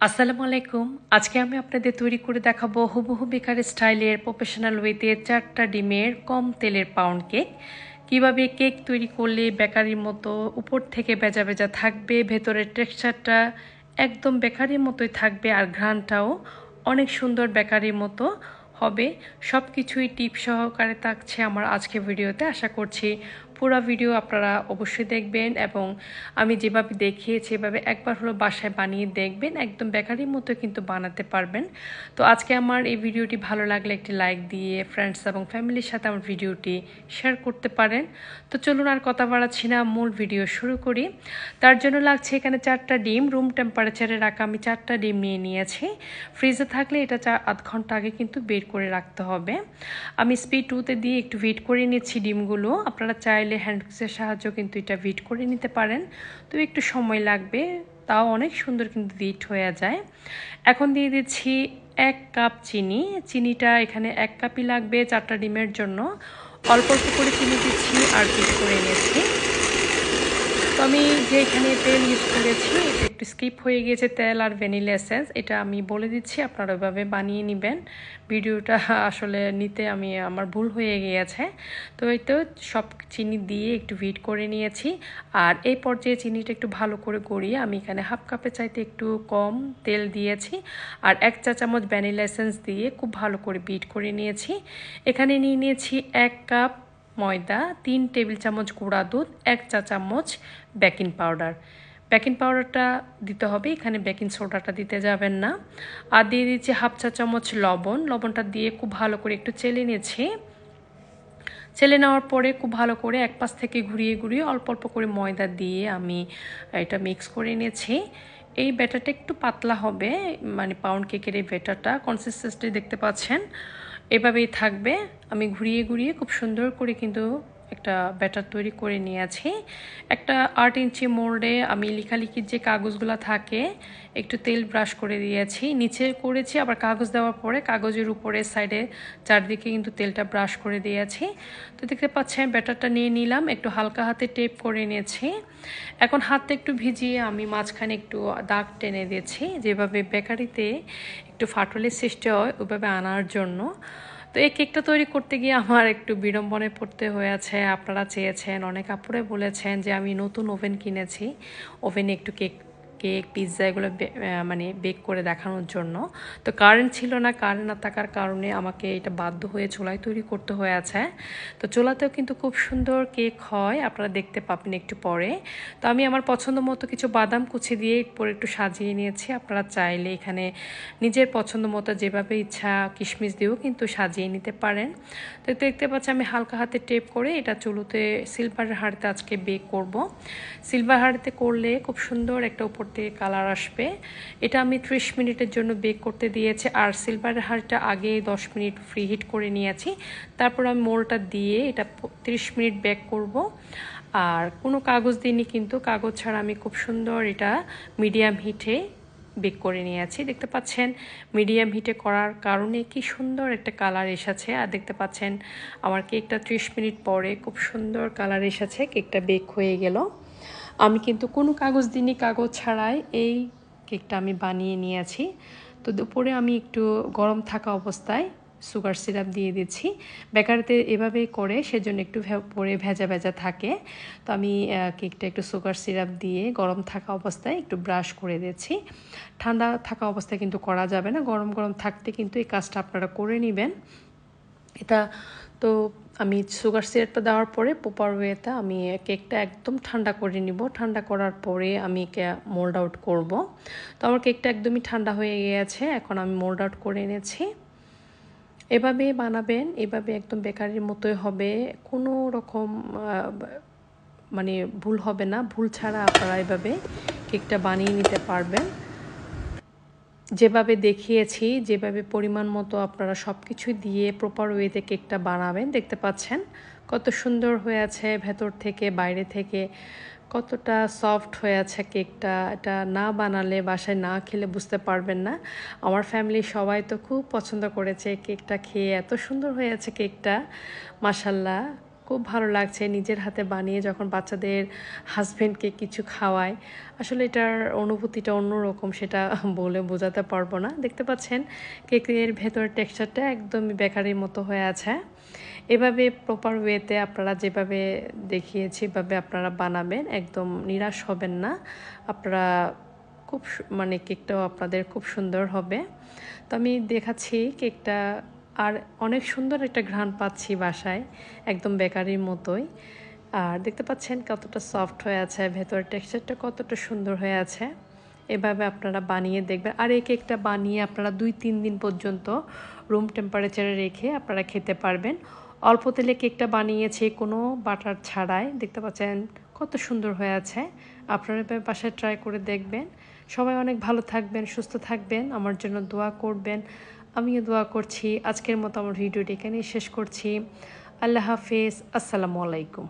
আসসালামু আলাইকুম। আজকে আমি আপনাদের তৈরি করে দেখাবো হুবহু বেকারি স্টাইলের প্রফেশনাল ওয়েতে 4টা ডিমের কম তেলের পাউন্ড কেক। কিভাবে কেক তৈরি করলে বেকারির মতো উপর থেকে ভেজা ভেজা থাকবে, ভেতরের টেক্সচারটা একদম বেকারির মতোই থাকবে আর ঘ্রাণটাও অনেক সুন্দর বেকারির মতো হবে। সব কিছুই টিপ সহকারে থাকছে আমার আজকে ভিডিওতে। আশা করছি পুরো ভিডিও আপনারা অবশ্যই দেখবেন এবং আমি যেভাবে দেখিয়েছি এভাবে একবার হলো বাসায় বানিয়ে দেখবেন, একদম বেকারির মতো কিন্তু বানাতে পারবেন। তো আজকে আমার এই ভিডিওটি ভালো লাগলে একটি লাইক দিয়ে ফ্রেন্ডস এবং ফ্যামিলির সাথে আমার ভিডিওটি শেয়ার করতে পারেন। তো চলুন আর কথা বাড়াচ্ছি না, মূল ভিডিও শুরু করি। তার জন্য লাগছে এখানে 4টা ডিম, রুম টেম্পারেচারে রাখা আমি 4টা ডিম নিয়ে নিয়েছি। ফ্রিজে থাকলে এটা আধ ঘন্টা আগে কিন্তু বের করে রাখতে হবে। আমি স্পিড 2তে দিয়ে একটু হিট করে নিচ্ছি ডিমগুলো। আপনারা চাইলে হ্যান্ড উইক্সের সাহায্যে কিন্তু এটা হিট করে নিতে পারেন, তো একটু সময় লাগবে, তাও অনেক সুন্দর কিন্তু হিট হয়ে যায়। এখন দিয়ে দিচ্ছি 1 কাপ চিনি। চিনিটা এখানে 1 কাপই লাগবে 4টা ডিমের জন্য। অল্প অল্প করে চিনি দিচ্ছি আর হিট করে নিয়েছি। তো আমি যে এখানে তেল ইউজ করেছি এটা একটু স্কিপ হয়ে গিয়েছে, তেল আর ভ্যানিলা এসেন্স, এটা আমি বলে দিচ্ছি, আপনারা ওইভাবে বানিয়ে নেবেন। ভিডিওটা আসলে নিতে আমার ভুল হয়ে গিয়েছে। তো এই তো সব চিনি দিয়ে একটু হিট করে নিয়েছি। আর এই পর্যায়ে চিনিটা একটু ভালো করে গড়িয়ে আমি এখানে হাফ কাপের চাইতে একটু কম তেল দিয়েছি আর 1 চা চামচ ভ্যানিলা এসেন্স দিয়ে খুব ভালো করে বিট করে নিয়েছি। এখানে নিয়ে নিয়েছি 1 কাপ ময়দা, 3 টেবিল চামচ গুঁড়া দুধ, 1 চা চামচ বেকিং পাউডার। বেকিং পাউডারটা দিতে হবে, এখানে বেকিং সোডাটা দিতে যাবেন না। আর দিয়ে দিচ্ছি হাফ চা চামচ লবণ। লবণটা দিয়ে খুব ভালো করে একটু চেলে নিয়েছি। চেলে নেওয়ার পরে খুব ভালো করে এক পাশ থেকে ঘুরিয়ে ঘুরিয়ে অল্প অল্প করে ময়দা দিয়ে আমি এটা মিক্স করে নিয়েছি। এই ব্যাটারটা একটু পাতলা হবে, মানে পাউন্ড কেকের এই ব্যাটারটা কনসিস্টেন্সি দেখতে পাচ্ছেন এভাবেই থাকবে। আমি ঘুরিয়ে ঘুরিয়ে খুব সুন্দর করে কিন্তু একটা ব্যাটার তৈরি করে নিয়েছি। একটা 8 ইঞ্চি মোল্ডে আমি লেখালেখির যে কাগজগুলো থাকে একটু তেল ব্রাশ করে দিয়েছি, নিচে করেছি আবার কাগজ দেওয়ার পরে কাগজের উপরে সাইডে চারদিকে কিন্তু তেলটা ব্রাশ করে দিয়েছি। তো দেখতে পাচ্ছেন ব্যাটারটা নিয়ে নিলাম, একটু হালকা হাতে টেপ করে নিয়েছি। এখন হাতটা একটু ভিজিয়ে আমি মাঝখানে একটু দাগ টেনে দিয়েছি, যেভাবে বেকারিতে একটু ফাটলের সৃষ্টি হয় ওইভাবে আনার জন্য। তো এই কেকটা তৈরি করতে গিয়ে আমার একটু বিড়ম্বনায় পড়তে হয়েছে। আপনারা চেয়েছেন, অনেক আপুরাই বলেছেন যে আমি নতুন ওভেন কিনেছি, ওভেনে একটু কেক পিৎজা এগুলো মানে বেক করে দেখানোর জন্য। তো কারেন্ট ছিল না, কারেন্ট না থাকার কারণে আমাকে এটা বাধ্য হয়ে চুলায় তৈরি করতে হয়েছে। তো চুলাতেও কিন্তু খুব সুন্দর কেক হয়, আপনারা দেখতে পাবেন একটু পরে। তো আমি আমার পছন্দ মতো কিছু বাদাম কুচি দিয়ে পরে একটু সাজিয়ে নিয়েছি। আপনারা চাইলে এখানে নিজের পছন্দ মতো যেভাবে ইচ্ছা কিশমিশ দিয়েও কিন্তু সাজিয়ে নিতে পারেন। তো দেখতে পাচ্ছি আমি হালকা হাতে টেপ করে এটা চুলোতে সিলভারের হাঁড়িতে আজকে বেক করব। সিলভার হাঁড়িতে করলে খুব সুন্দর একটা উপর থেকে কালার আসবে। এটা আমি 30 মিনিটের জন্য বেক করতে দিয়েছি আর সিলভারের হাঁড়িটা আগে 10 মিনিট ফ্রি হিট করে নিয়েছি। তারপর আমি মোলটা দিয়ে এটা 30 মিনিট বেক করব। আর কোনো কাগজ দিইনি, কিন্তু কাগজ ছাড়া আমি খুব সুন্দর এটা মিডিয়াম হিটে বেক করে নিয়েছি। দেখতে পাচ্ছেন মিডিয়াম হিটে করার কারণে কি সুন্দর একটা কালার এসেছে। আর দেখতে পাচ্ছেন আমার কেকটা 30 মিনিট পরে খুব সুন্দর কালার এসেছে, কেকটা বেক হয়ে গেল। আমি কিন্তু কোনো কাগজ দিইনি, কাগজ ছাড়াই এই কেকটা আমি বানিয়ে নিয়েছি। তো দুপুরে আমি একটু গরম থাকা অবস্থায় সুগার সিরাপ দিয়ে দিচ্ছি। বেকারিতে এভাবেই করে, সেজন্য একটু পরে ভেজা ভেজা থাকে। তো আমি কেকটা একটু সুগার সিরাপ দিয়ে গরম থাকা অবস্থায় একটু ব্রাশ করে দিচ্ছি। ঠান্ডা থাকা অবস্থায় কিন্তু করা যাবে না, গরম গরম থাকতে কিন্তু এই কাজটা আপনারা করে নেবেন। এটা তো আমি সুগার সিরাপটা দেওয়ার পরে প্রপার ওয়েতে আমি কেকটা একদম ঠান্ডা করে নিব। ঠান্ডা করার পরে আমি মোল্ড আউট করব। তো আমার কেকটা একদমই ঠান্ডা হয়ে গিয়েছে, এখন আমি মোল্ড আউট করে এনেছি। এভাবে বানাবেন, এভাবে একদম বেকারির মতোই হবে, কোনো রকম মানে ভুল হবে না। ভুল ছাড়া আপনারা এভাবে কেকটা বানিয়ে নিতে পারবেন। যেভাবে দেখিয়েছি, যেভাবে পরিমাণ মতো আপনারা সব কিছু দিয়ে প্রপার ওয়েতে কেকটা বানাবেন। দেখতে পাচ্ছেন কত সুন্দর হয়েছে, ভেতর থেকে বাইরে থেকে কতটা সফট হয়েছে কেকটা। এটা না বানালে, বাসায় না খেলে বুঝতে পারবেন না। আমার ফ্যামিলির সবাই তো খুব পছন্দ করেছে কেকটা খেয়ে, এত সুন্দর হয়েছে কেকটা, মাশাল্লাহ। খুব ভালো লাগছে নিজের হাতে বানিয়ে যখন বাচ্চাদের হাজবেন্ডকে কিছু খাওয়ায়। আসলে এটার অনুভূতিটা অন্যরকম, সেটা বলে বোঝাতে পারবো না। দেখতে পাচ্ছেন কেকের ভেতরের টেক্সচারটা একদমই বেকারির মতো হয়ে আছে। এভাবে প্রপার ওয়েতে আপনারা যেভাবে দেখিয়েছি এভাবে আপনারা বানাবেন, একদম নিরাশ হবেন না। আপনারা খুব মানে কেকটাও আপনাদের খুব সুন্দর হবে। তো আমি দেখাচ্ছি কেকটা, আর অনেক সুন্দর একটা ঘ্রাণ পাচ্ছি বাসায়, একদম বেকারির মতোই। আর দেখতে পাচ্ছেন কতটা সফট হয়ে আছে, ভেতরের টেক্সচারটা কতটা সুন্দর হয়ে আছে। এভাবে আপনারা বানিয়ে দেখবেন। আর এই কেকটা বানিয়ে আপনারা 2-3 দিন পর্যন্ত রুম টেম্পারেচারে রেখে আপনারা খেতে পারবেন। অল্প তেলে কেকটা বানিয়েছি, কোনো বাটার ছাড়াই। দেখতে পাচ্ছেন কত সুন্দর হয়ে আছে। আপনারা এভাবে বাসায় ট্রাই করে দেখবেন। সবাই অনেক ভালো থাকবেন, সুস্থ থাকবেন, আমার জন্য দোয়া করবেন। আমিও দোয়া করছি। আজকের মতো আমার ভিডিওটি এখানেই শেষ করছি। আল্লাহ হাফেজ। আসসালামু আলাইকুম।